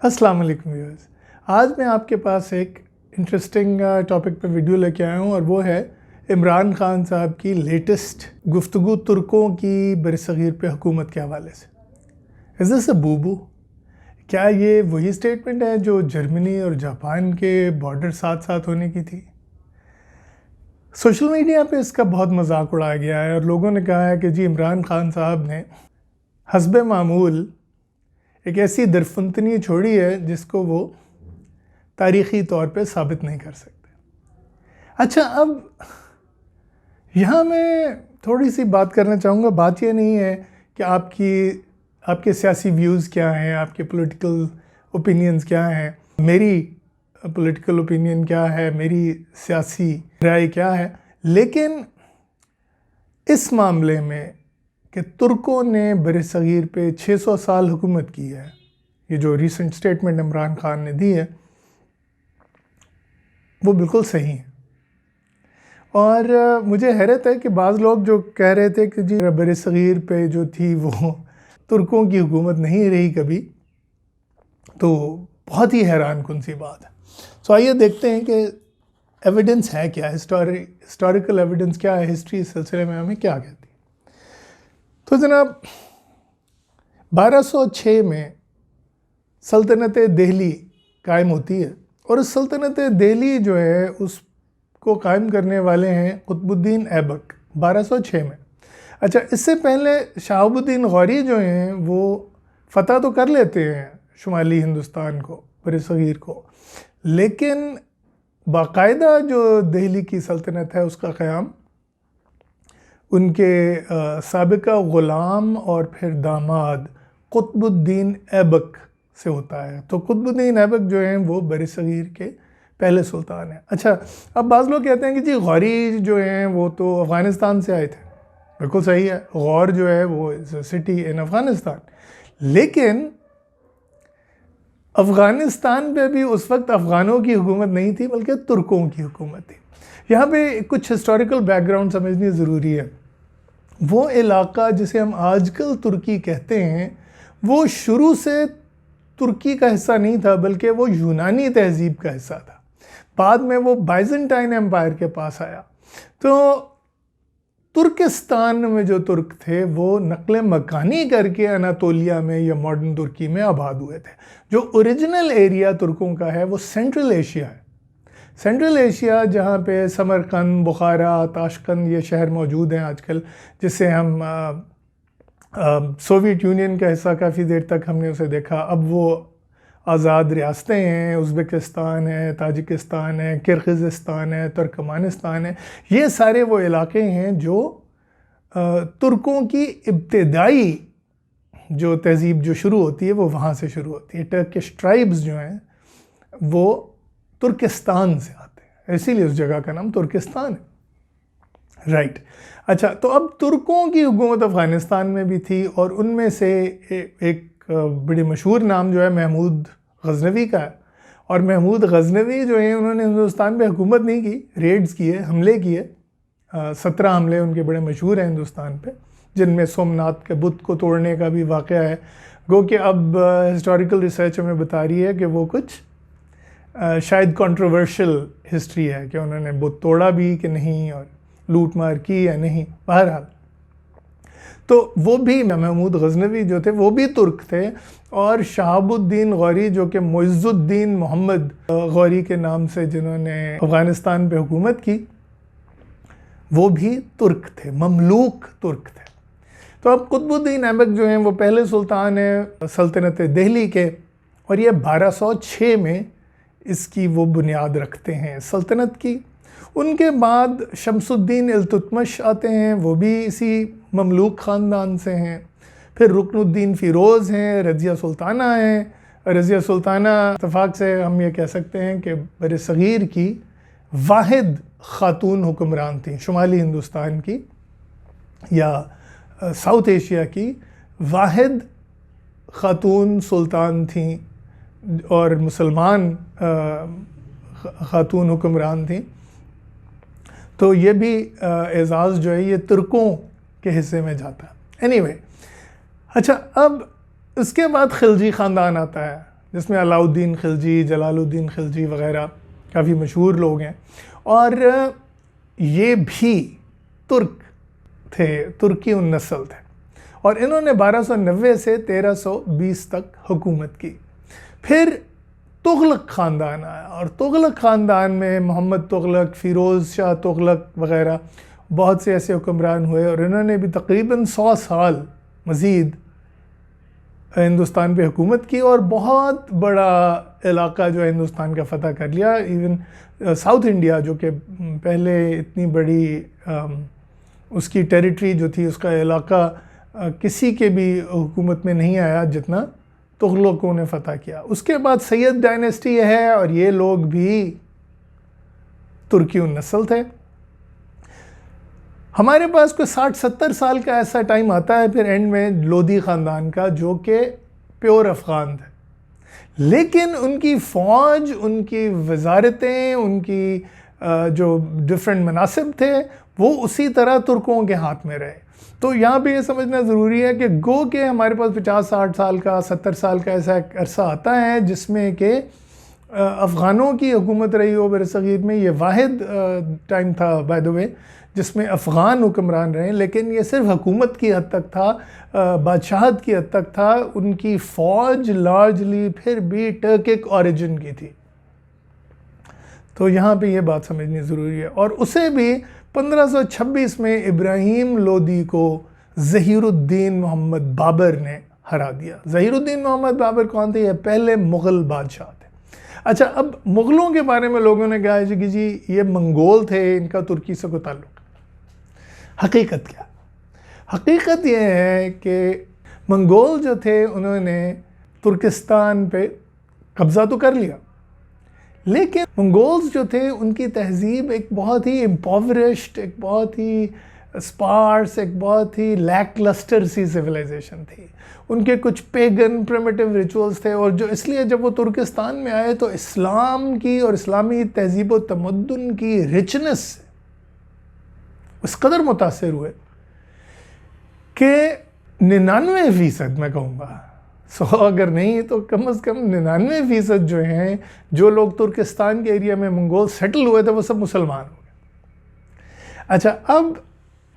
السلام علیکم ویورز، آج میں آپ کے پاس ایک انٹرسٹنگ ٹاپک پہ ویڈیو لے کے آیا ہوں اور وہ ہے عمران خان صاحب کی لیٹسٹ گفتگو ترکوں کی برصغیر پہ حکومت کے حوالے سے۔ از دس اے بوبو؟ کیا یہ وہی اسٹیٹمنٹ ہے جو جرمنی اور جاپان کے بارڈر ساتھ ساتھ ہونے کی تھی؟ سوشل میڈیا پہ اس کا بہت مذاق اڑایا گیا ہے اور لوگوں نے کہا ہے کہ جی عمران خان صاحب نے حسب معمول ایک ایسی درفنتنی چھوڑی ہے جس کو وہ تاریخی طور پہ ثابت نہیں کر سکتے۔ اچھا، اب یہاں میں تھوڑی سی بات کرنا چاہوں گا۔ بات یہ نہیں ہے کہ آپ کے سیاسی ویوز کیا ہیں، آپ کے پولیٹیکل اوپینینز کیا ہیں، میری پولیٹیکل اوپینین کیا ہے، میری سیاسی رائے کیا ہے، لیکن اس معاملے میں کہ ترکوں نے برصغیر پہ 600 سال حکومت کی ہے، یہ جو ریسنٹ سٹیٹمنٹ عمران خان نے دی ہے وہ بالکل صحیح ہے۔ اور مجھے حیرت ہے کہ بعض لوگ جو کہہ رہے تھے کہ جی برصغیر پہ جو تھی وہ ترکوں کی حکومت نہیں رہی کبھی، تو بہت ہی حیران کن سی بات ہے۔ سو آئیے دیکھتے ہیں کہ ایویڈنس ہے کیا، ہسٹوریکل ایویڈنس کیا ہے، ہسٹری اس سلسلے میں ہمیں کیا کہتی ہے۔ تو جناب 1206 میں سلطنت دہلی قائم ہوتی ہے اور اس سلطنت دہلی جو ہے اس کو قائم کرنے والے ہیں قطب الدین ایبک 1206 میں۔ اچھا، اس سے پہلے شہاب الدین غوری جو ہیں وہ فتح تو کر لیتے ہیں شمالی ہندوستان کو، برصغیر کو، لیکن باقاعدہ جو دہلی کی سلطنت ہے اس کا قیام ان کے سابقہ غلام اور پھر داماد قطب الدین ایبک سے ہوتا ہے۔ تو قطب الدین ایبک جو ہیں وہ برصغیر کے پہلے سلطان ہیں۔ اچھا، اب بعض لوگ کہتے ہیں کہ جی غوری جو ہیں وہ تو افغانستان سے آئے تھے۔ بالکل صحیح ہے، غور جو ہے وہ سٹی ان افغانستان، لیکن افغانستان پہ بھی اس وقت افغانوں کی حکومت نہیں تھی بلکہ ترکوں کی حکومت تھی۔ یہاں پہ کچھ ہسٹوریکل بیک گراؤنڈ سمجھنی ضروری ہے۔ وہ علاقہ جسے ہم آج کل ترکی کہتے ہیں وہ شروع سے ترکی کا حصہ نہیں تھا بلکہ وہ یونانی تہذیب کا حصہ تھا۔ بعد میں وہ بائزنٹائن امپائر کے پاس آیا۔ تو ترکستان میں جو ترک تھے وہ نقل مکانی کر کے اناطولیہ میں یا ماڈرن ترکی میں آباد ہوئے تھے۔ جو اوریجنل ایریا ترکوں کا ہے وہ سینٹرل ایشیا ہے۔ سینٹرل ایشیا جہاں پہ سمرقند، بخارا، تاشقند یہ شہر موجود ہیں آج کل، جسے ہم سوویت یونین کا حصہ کافی دیر تک ہم نے اسے دیکھا، اب وہ آزاد ریاستیں ہیں، ازبکستان ہے، تاجکستان ہے، کرغزستان ہے، ترکمانستان ہے۔ یہ سارے وہ علاقے ہیں جو ترکوں کی ابتدائی جو تہذیب جو شروع ہوتی ہے وہ وہاں سے شروع ہوتی ہے۔ ٹرکش ٹرائبز جو ہیں وہ ترکستان سے آتے ہیں، اسی لیے اس جگہ کا نام ترکستان ہے، رائٹ۔ اچھا، تو اب ترکوں کی حکومت افغانستان میں بھی تھی اور ان میں سے ایک بڑی مشہور نام جو ہے محمود غزنوی کا ہے۔ اور محمود غزنوی جو ہیں انہوں نے ہندوستان پہ حکومت نہیں کی، ریڈز کیے، حملے کیے، 17 حملے ان کے بڑے مشہور ہیں ہندوستان پہ، جن میں سومناتھ کے بت کو توڑنے کا بھی واقعہ ہے۔ گو کہ اب ہسٹوریکل ریسرچ ہمیں بتا رہی ہے کہ وہ کچھ شاید کنٹروورشل ہسٹری ہے کہ انہوں نے بت توڑا بھی کہ نہیں اور لوٹ مار کی یا نہیں، بہرحال۔ تو وہ بھی محمود غزنوی جو تھے وہ بھی ترک تھے، اور شہاب الدین غوری جو کہ معز الدین محمد غوری کے نام سے جنہوں نے افغانستان پہ حکومت کی، وہ بھی ترک تھے، مملوک ترک تھے۔ تو اب قطب الدین ایبک جو ہیں وہ پہلے سلطان ہیں سلطنت دہلی کے، اور یہ 1206 میں اس کی وہ بنیاد رکھتے ہیں سلطنت کی۔ ان کے بعد شمس الدین التتمش آتے ہیں، وہ بھی اسی مملوک خاندان سے ہیں۔ پھر رکن الدین فیروز ہیں، رضیہ سلطانہ ہیں۔ رضیہ سلطانہ اتفاق سے ہم یہ کہہ سکتے ہیں کہ برصغیر کی واحد خاتون حکمران تھیں، شمالی ہندوستان کی یا ساؤتھ ایشیا کی واحد خاتون سلطان تھیں اور مسلمان خاتون حکمران تھیں۔ تو یہ بھی اعزاز جو ہے یہ ترکوں کے حصے میں جاتا ہے۔ anyway، اچھا، اب اس کے بعد خلجی خاندان آتا ہے۔ جس میں علاؤ الدین خلجی، جلال الدین خلجی وغیرہ کافی مشہور لوگ ہیں، اور یہ بھی ترک تھے، ترکی النسل تھے، اور انہوں نے 1290 سے 1320 تک حکومت کی۔ پھر تغلق خاندان آیا، اور تغلق خاندان میں محمد تغلق، فیروز شاہ تغلق وغیرہ بہت سے ایسے حکمران ہوئے، اور انہوں نے بھی تقریباً 100 سال مزید ہندوستان پہ حکومت کی، اور بہت بڑا علاقہ جو ہے ہندوستان کا فتح کر لیا۔ ایون ساؤتھ انڈیا جو کہ پہلے اتنی بڑی اس کی ٹیریٹری جو تھی، اس کا علاقہ کسی کے بھی حکومت میں نہیں آیا جتنا تغلقوں نے فتح کیا۔ اس کے بعد سید ڈائنیسٹی ہے، اور یہ لوگ بھی ترکی النسل تھے۔ ہمارے پاس کوئی 60-70 سال کا ایسا ٹائم آتا ہے پھر اینڈ میں لودھی خاندان کا، جو کہ پیور افغان تھے، لیکن ان کی فوج، ان کی وزارتیں، ان کی جو ڈیفرنٹ مناصب تھے وہ اسی طرح ترکوں کے ہاتھ میں رہے۔ تو یہاں پہ یہ سمجھنا ضروری ہے کہ گو کہ ہمارے پاس 50-60 سال کا، 70 سال کا ایسا ایک عرصہ آتا ہے جس میں کہ افغانوں کی حکومت رہی ہو برصغیر میں۔ یہ واحد ٹائم تھا بائی دی وے جس میں افغان حکمران رہے، لیکن یہ صرف حکومت کی حد تک تھا، بادشاہت کی حد تک تھا۔ ان کی فوج لارجلی پھر بھی ٹرکک اوریجن کی تھی، تو یہاں پہ یہ بات سمجھنی ضروری ہے۔ اور اسے بھی 1526 میں ابراہیم لودھی کو ظہیر الدین محمد بابر نے ہرا دیا۔ ظہیر الدین محمد بابر کون تھے؟ یہ پہلے مغل بادشاہ تھے۔ اچھا، اب مغلوں کے بارے میں لوگوں نے کہا کہ جی یہ منگول تھے، ان کا ترکی سے کوئی تعلق۔ حقیقت کیا؟ حقیقت یہ ہے کہ منگول جو تھے انہوں نے ترکستان پہ قبضہ تو کر لیا، لیکن منگولز جو تھے ان کی تہذیب ایک بہت ہی امپاورشڈ، ایک بہت ہی اسپارس، ایک بہت ہی لیک لسٹر سی سویلائزیشن تھی۔ ان کے کچھ پیگن پریمیٹیو ریچولز تھے، اور جو اس لیے جب وہ ترکستان میں آئے تو اسلام کی اور اسلامی تہذیب و تمدن کی رچنس سے اس قدر متاثر ہوئے کہ 99% میں کہوں گا، 100 اگر نہیں تو کم از کم 99% جو ہیں، جو لوگ ترکستان کے ایریا میں منگول سیٹل ہوئے تھے وہ سب مسلمان ہو گئے۔ اچھا، اب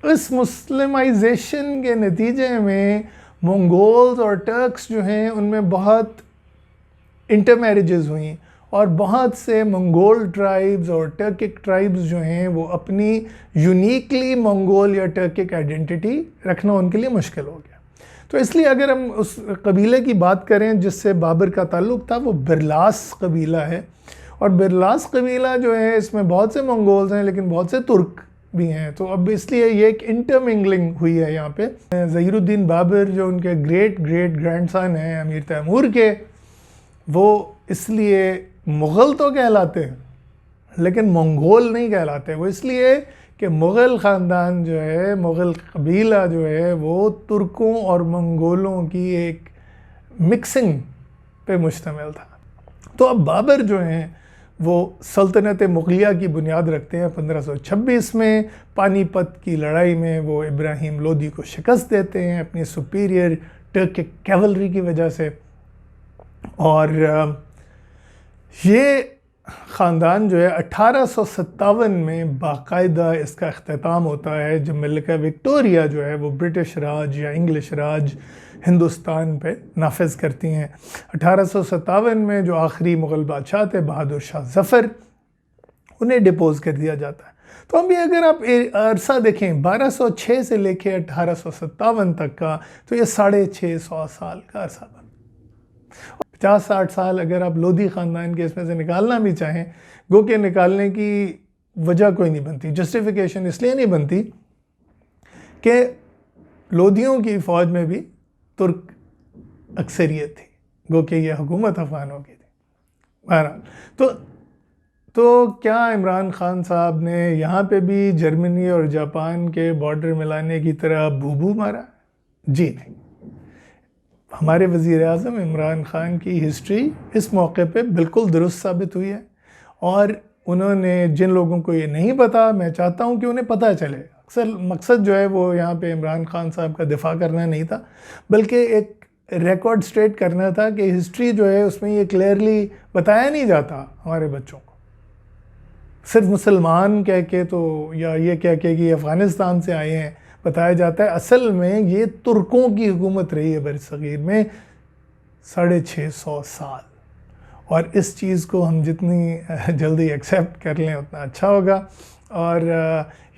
اس مسلمائزیشن کے نتیجے میں منگولز اور ٹرکس جو ہیں ان میں بہت انٹر میریجز ہوئیں، اور بہت سے منگول ٹرائبز اور ٹرکک ٹرائبز جو ہیں وہ اپنی یونیکلی منگول یا ٹرکک آئیڈینٹی رکھنا ان کے لیے مشکل ہو گیا۔ تو اس لیے اگر ہم اس قبیلے کی بات کریں جس سے بابر کا تعلق تھا، وہ برلاس قبیلہ ہے، اور برلاس قبیلہ جو ہے اس میں بہت سے منگولز ہیں لیکن بہت سے ترک بھی ہیں۔ تو اب اس لیے یہ ایک انٹرمنگلنگ ہوئی ہے یہاں پہ۔ ظہیر الدین بابر جو ان کے گریٹ گرینڈ سن ہیں امیر تیمور کے، وہ اس لیے مغل تو کہلاتے ہیں لیکن منگول نہیں کہلاتے۔ وہ اس لیے کہ مغل خاندان جو ہے، مغل قبیلہ جو ہے وہ ترکوں اور منگولوں کی ایک مکسنگ پہ مشتمل تھا۔ تو اب بابر جو ہیں وہ سلطنت مغلیہ کی بنیاد رکھتے ہیں 1526 میں۔ پانی پت کی لڑائی میں وہ ابراہیم لودھی کو شکست دیتے ہیں اپنی سپیریئر ٹرکک کیولری کی وجہ سے، اور یہ خاندان جو ہے 1857 میں باقاعدہ اس کا اختتام ہوتا ہے جب ملکہ وکٹوریہ جو ہے وہ برٹش راج یا انگلش راج ہندوستان پہ نافذ کرتی ہیں۔ 1857 میں جو آخری مغل بادشاہ تھے بہادر شاہ ظفر، انہیں ڈپوز کر دیا جاتا ہے۔ تو ابھی اگر آپ عرصہ دیکھیں 1206 سے لے کے 1857 تک کا، تو یہ 650 سال کا عرصہ بنا۔ 50-60 سال اگر آپ لودھی خاندان کے اس میں سے نکالنا بھی چاہیں، گو کہ نکالنے کی وجہ کوئی نہیں بنتی، جسٹیفیکیشن اس لیے نہیں بنتی کہ لودھیوں کی فوج میں بھی ترک اکثریت تھی، گو کہ یہ حکومت افغانوں کی تھی۔ بہرحال تو کیا عمران خان صاحب نے یہاں پہ بھی جرمنی اور جاپان کے بارڈر ملانے کی طرح بھوبو مارا؟ جی نہیں۔ ہمارے وزیر اعظم عمران خان کی ہسٹری اس موقع پہ بالکل درست ثابت ہوئی ہے، اور انہوں نے جن لوگوں کو یہ نہیں پتا، میں چاہتا ہوں کہ انہیں پتہ چلے۔ اکثر مقصد جو ہے وہ یہاں پہ عمران خان صاحب کا دفاع کرنا نہیں تھا، بلکہ ایک ریکارڈ اسٹریٹ کرنا تھا کہ ہسٹری جو ہے اس میں یہ کلیئرلی بتایا نہیں جاتا ہمارے بچوں کو. صرف مسلمان کہہ کے تو یا یہ کہہ کے کہ افغانستان سے آئے ہیں بتایا جاتا ہے. اصل میں یہ ترکوں کی حکومت رہی ہے برصغیر میں 650 سال, اور اس چیز کو ہم جتنی جلدی ایکسیپٹ کر لیں اتنا اچھا ہوگا. اور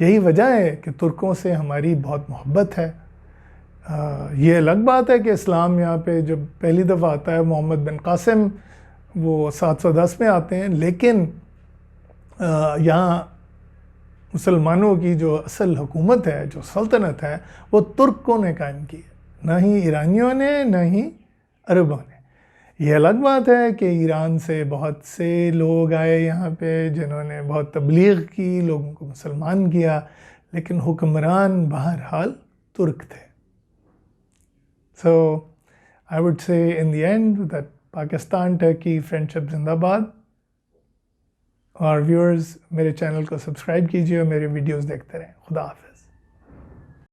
یہی وجہ ہے کہ ترکوں سے ہماری بہت محبت ہے. یہ الگ بات ہے کہ اسلام یہاں پہ جب پہلی دفعہ آتا ہے محمد بن قاسم وہ 710 میں آتے ہیں, لیکن یہاں مسلمانوں کی جو اصل حکومت ہے, جو سلطنت ہے, وہ ترکوں نے قائم کی ہے, نہ ہی ایرانیوں نے نہ ہی عربوں نے. یہ الگ بات ہے کہ ایران سے بہت سے لوگ آئے یہاں پہ جنہوں نے بہت تبلیغ کی, لوگوں کو مسلمان کیا, لیکن حکمران بہرحال ترک تھے. So I would say in the end that Pakistan Turkey friendship زندہ باد. اور ویورز میرے چینل کو سبسکرائب کیجیے اور میرے ویڈیوز دیکھتے رہیں. خدا حافظ.